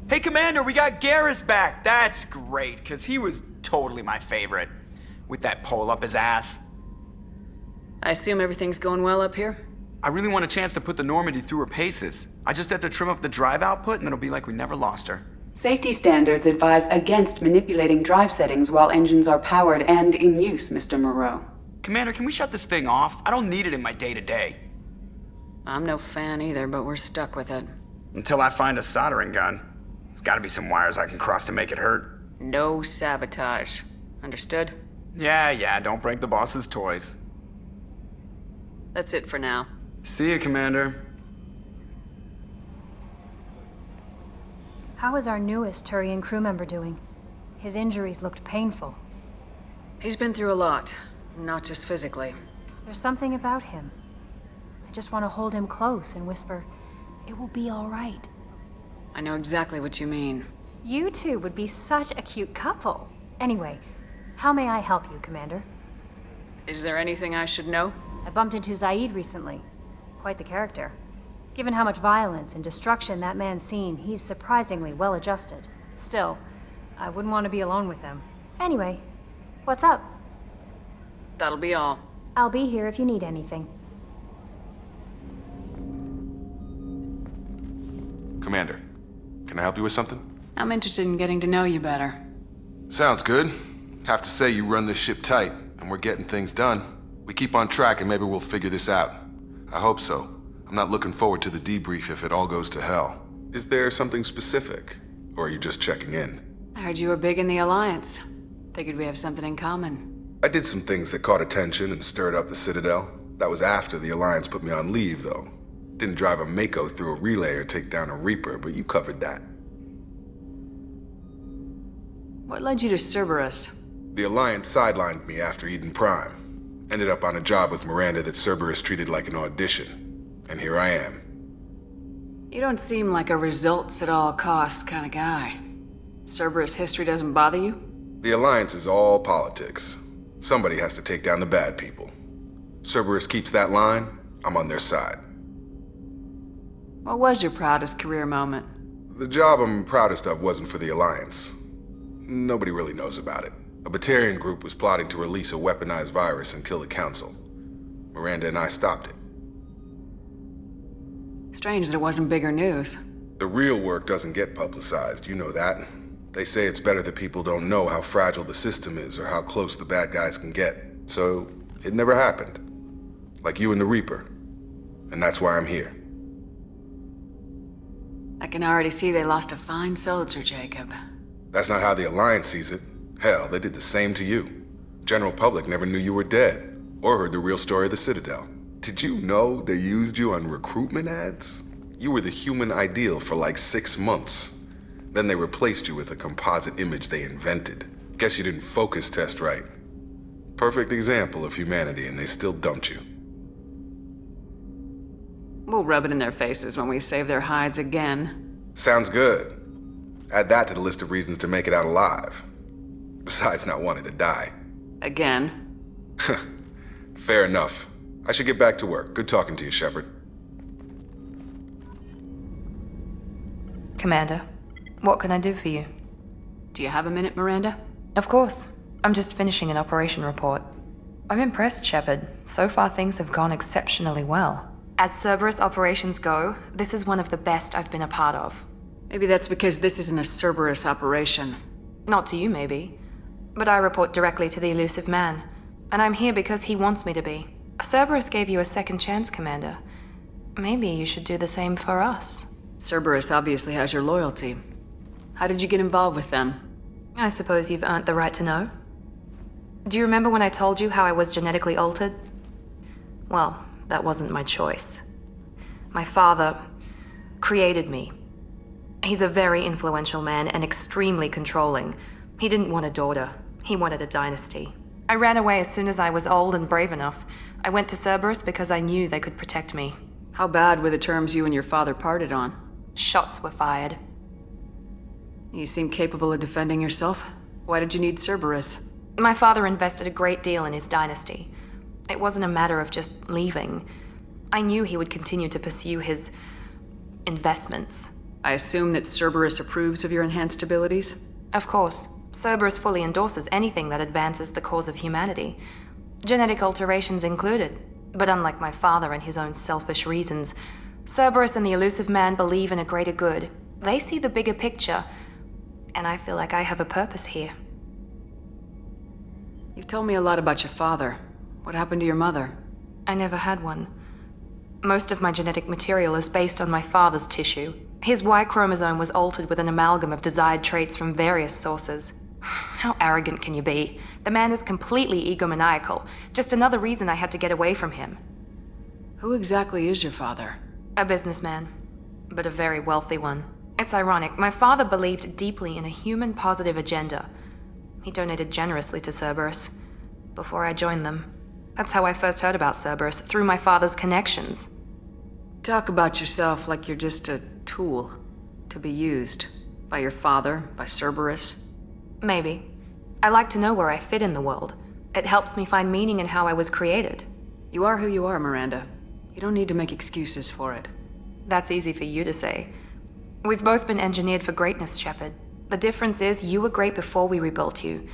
Hey, Commander, we got Garrus back. That's great, because he was totally my favorite. With that pole up his ass. I assume everything's going well up here? I really want a chance to put the Normandy through her paces. I just have to trim up the drive output and it'll be like we never lost her. Safety standards advise against manipulating drive settings while engines are powered and in use, Mr. Moreau. Commander, can we shut this thing off? I don't need it in my day-to-day. I'm no fan either, but we're stuck with it. Until I find a soldering gun. There's gotta be some wires I can cross to make it hurt. No sabotage. Understood? Yeah, don't break the boss's toys. That's it for now. See you, Commander. How is our newest Turian crew member doing? His injuries looked painful. He's been through a lot, not just physically. There's something about him. I just want to hold him close and whisper, "It will be all right." I know exactly what you mean. You two would be such a cute couple. Anyway, how may I help you, Commander? Is there anything I should know? I bumped into Zaid recently. Quite the character. Given how much violence and destruction that man's seen, he's surprisingly well adjusted. Still, I wouldn't want to be alone with him. Anyway, what's up? That'll be all. I'll be here if you need anything. Commander, can I help you with something? I'm interested in getting to know you better. Sounds good. Have to say you run this ship tight, and we're getting things done. We keep on track and maybe we'll figure this out. I hope so. I'm not looking forward to the debrief if it all goes to hell. Is there something specific? Or are you just checking in? I heard you were big in the Alliance. Figured we have something in common. I did some things that caught attention and stirred up the Citadel. That was after the Alliance put me on leave, though. Didn't drive a Mako through a relay or take down a Reaper, but you covered that. What led you to Cerberus? The Alliance sidelined me after Eden Prime. Ended up on a job with Miranda that Cerberus treated like an audition. And here I am. You don't seem like a results at all costs kind of guy. Cerberus history doesn't bother you? The Alliance is all politics. Somebody has to take down the bad people. Cerberus keeps that line, I'm on their side. What was your proudest career moment? The job I'm proudest of wasn't for the Alliance. Nobody really knows about it. A Batarian group was plotting to release a weaponized virus and kill the Council. Miranda and I stopped it. Strange that it wasn't bigger news. The real work doesn't get publicized, you know that. They say it's better that people don't know how fragile the system is or how close the bad guys can get. So, it never happened. Like you and the Reaper. And that's why I'm here. I can already see they lost a fine soldier, Jacob. That's not how the Alliance sees it. Hell, they did the same to you. General public never knew you were dead, or heard the real story of the Citadel. Did you know they used you on recruitment ads? You were the human ideal for like 6 months. Then they replaced you with a composite image they invented. Guess you didn't focus test right. Perfect example of humanity, and they still dumped you. We'll rub it in their faces when we save their hides again. Sounds good. Add that to the list of reasons to make it out alive. Besides not wanting to die. Again. Fair enough. I should get back to work. Good talking to you, Shepard. Commander, what can I do for you? Do you have a minute, Miranda? Of course. I'm just finishing an operation report. I'm impressed, Shepard. So far things have gone exceptionally well. As Cerberus operations go, this is one of the best I've been a part of. Maybe that's because this isn't a Cerberus operation. Not to you, maybe. But I report directly to the elusive man. And I'm here because he wants me to be. Cerberus gave you a second chance, Commander. Maybe you should do the same for us. Cerberus obviously has your loyalty. How did you get involved with them? I suppose you've earned the right to know. Do you remember when I told you how I was genetically altered? Well, that wasn't my choice. My father created me. He's a very influential man and extremely controlling. He didn't want a daughter. He wanted a dynasty. I ran away as soon as I was old and brave enough. I went to Cerberus because I knew they could protect me. How bad were the terms you and your father parted on? Shots were fired. You seem capable of defending yourself. Why did you need Cerberus? My father invested a great deal in his dynasty. It wasn't a matter of just leaving. I knew he would continue to pursue his investments. I assume that Cerberus approves of your enhanced abilities? Of course, Cerberus fully endorses anything that advances the cause of humanity, genetic alterations included. But unlike my father and his own selfish reasons, Cerberus and the elusive man believe in a greater good. They see the bigger picture, and I feel like I have a purpose here. You've told me a lot about your father. What happened to your mother? I never had one. Most of my genetic material is based on my father's tissue. His Y chromosome was altered with an amalgam of desired traits from various sources. How arrogant can you be? The man is completely egomaniacal. Just another reason I had to get away from him. Who exactly is your father? A businessman, but a very wealthy one. It's ironic, my father believed deeply in a human-positive agenda. He donated generously to Cerberus before I joined them. That's how I first heard about Cerberus, through my father's connections. Talk about yourself like you're just a tool to be used by your father, by Cerberus. Maybe. I like to know where I fit in the world. It helps me find meaning in how I was created. You are who you are, Miranda. You don't need to make excuses for it. That's easy for you to say. We've both been engineered for greatness, Shepard. The difference is you were great before we rebuilt you.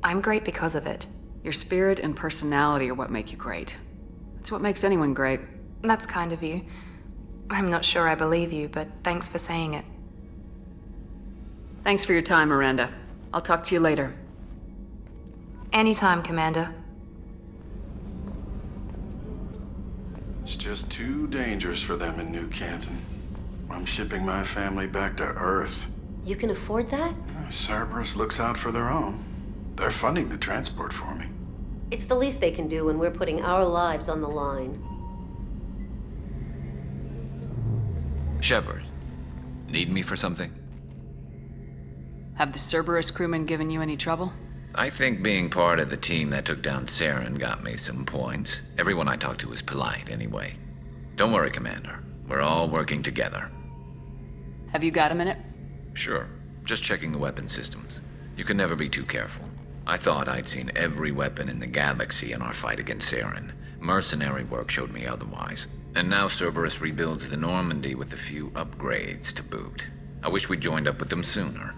I'm great because of it. Your spirit and personality are what make you great. That's what makes anyone great. That's kind of you. I'm not sure I believe you, but thanks for saying it. Thanks for your time, Miranda. I'll talk to you later. Anytime, Commander. It's just too dangerous for them in New Canton. I'm shipping my family back to Earth. You can afford that? Cerberus looks out for their own. They're funding the transport for me. It's the least they can do when we're putting our lives on the line. Shepard, need me for something? Have the Cerberus crewmen given you any trouble? I think being part of the team that took down Saren got me some points. Everyone I talked to was polite anyway. Don't worry, Commander. We're all working together. Have you got a minute? Sure. Just checking the weapon systems. You can never be too careful. I thought I'd seen every weapon in the galaxy in our fight against Saren. Mercenary work showed me otherwise. And now Cerberus rebuilds the Normandy with a few upgrades to boot. I wish we'd joined up with them sooner.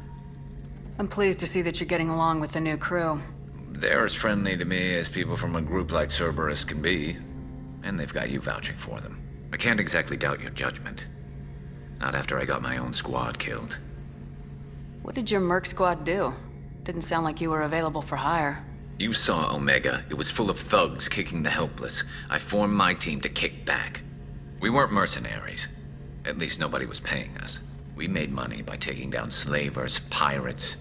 I'm pleased to see that you're getting along with the new crew. They're as friendly to me as people from a group like Cerberus can be. And they've got you vouching for them. I can't exactly doubt your judgment. Not after I got my own squad killed. What did your merc squad do? Didn't sound like you were available for hire. You saw Omega. It was full of thugs kicking the helpless. I formed my team to kick back. We weren't mercenaries. At least nobody was paying us. We made money by taking down slavers, pirates,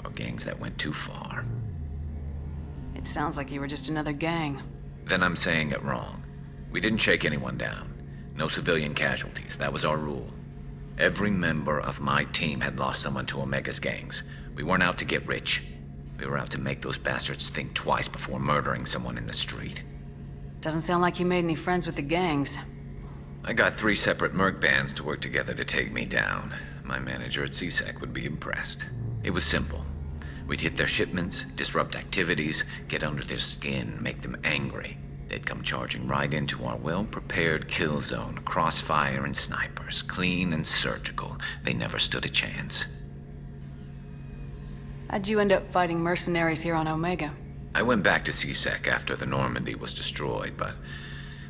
or gangs that went too far. It sounds like you were just another gang. Then I'm saying it wrong. We didn't shake anyone down. No civilian casualties. That was our rule. Every member of my team had lost someone to Omega's gangs. We weren't out to get rich. We were out to make those bastards think twice before murdering someone in the street. Doesn't sound like you made any friends with the gangs. I got 3 separate merc bands to work together to take me down. My manager at CSEC would be impressed. It was simple. We'd hit their shipments, disrupt activities, get under their skin, make them angry. They'd come charging right into our well-prepared kill zone, crossfire and snipers, clean and surgical. They never stood a chance. How'd you end up fighting mercenaries here on Omega? I went back to CSEC after the Normandy was destroyed, but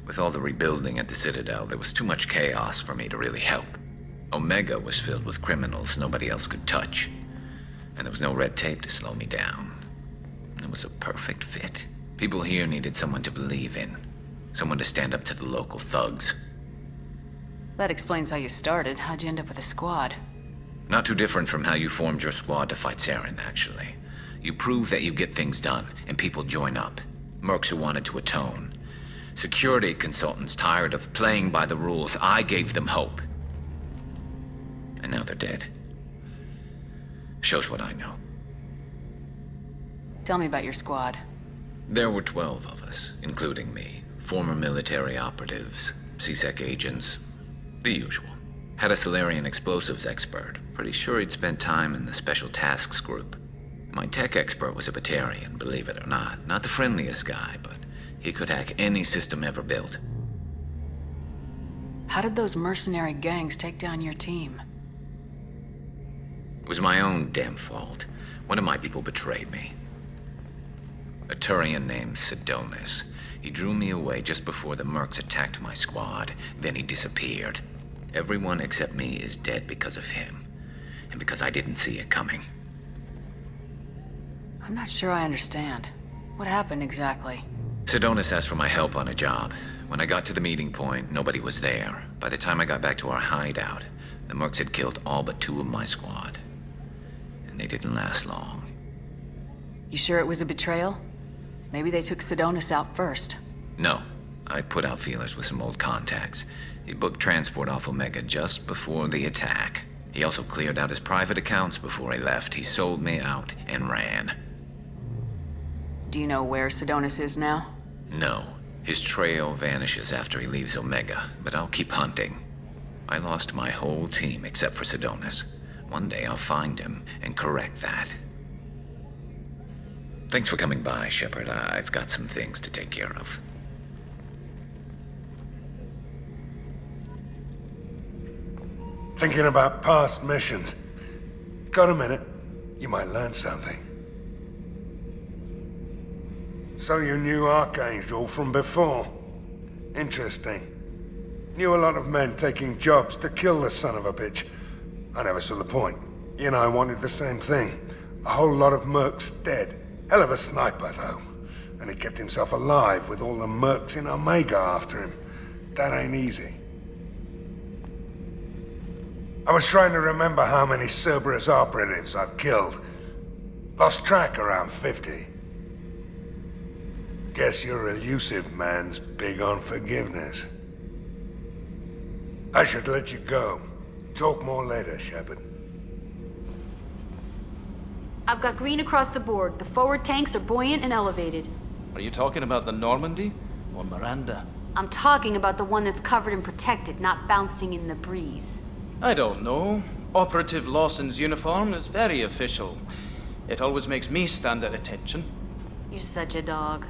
with all the rebuilding at the Citadel, there was too much chaos for me to really help. Omega was filled with criminals nobody else could touch, and there was no red tape to slow me down. It was a perfect fit. People here needed someone to believe in, someone to stand up to the local thugs. That explains how you started. How'd you end up with a squad? Not too different from how you formed your squad to fight Saren, actually. You prove that you get things done, and people join up. Mercs who wanted to atone. Security consultants tired of playing by the rules. I gave them hope. And now they're dead. Shows what I know. Tell me about your squad. There were 12 of us, including me. Former military operatives, CSEC agents, the usual. Had a Solarian explosives expert. Pretty sure he'd spent time in the Special Tasks Group. My tech expert was a Batarian, believe it or not. Not the friendliest guy, but he could hack any system ever built. How did those mercenary gangs take down your team? was my own damn fault. One of my people betrayed me. A Turian named Sidonis. He drew me away just before the mercs attacked my squad. Then he disappeared. Everyone except me is dead because of him. And because I didn't see it coming. I'm not sure I understand. What happened exactly? Sidonis asked for my help on a job. When I got to the meeting point, nobody was there. By the time I got back to our hideout, the mercs had killed all but 2 of my squad. And they didn't last long. You sure it was a betrayal? Maybe they took Sidonis out first. No. I put out feelers with some old contacts. He booked transport off Omega just before the attack. He also cleared out his private accounts before he left. He sold me out and ran. Do you know where Sidonis is now? No. His trail vanishes after he leaves Omega, but I'll keep hunting. I lost my whole team except for Sidonis. One day I'll find him and correct that. Thanks for coming by, Shepard. I've got some things to take care of. Thinking about past missions. Got a minute? You might learn something. So you knew Archangel from before? Interesting. Knew a lot of men taking jobs to kill the son of a bitch. I never saw the point. You and I wanted the same thing. A whole lot of mercs dead. Hell of a sniper, though. And he kept himself alive with all the mercs in Omega after him. That ain't easy. I was trying to remember how many Cerberus operatives I've killed. Lost track around 50. Guess your elusive man's big on forgiveness. I should let you go. Talk more later, Shepard. I've got green across the board. The forward tanks are buoyant and elevated. Are you talking about the Normandy or Miranda? I'm talking about the one that's covered and protected, not bouncing in the breeze. I don't know. Operative Lawson's uniform is very official. It always makes me stand at attention. You're such a dog.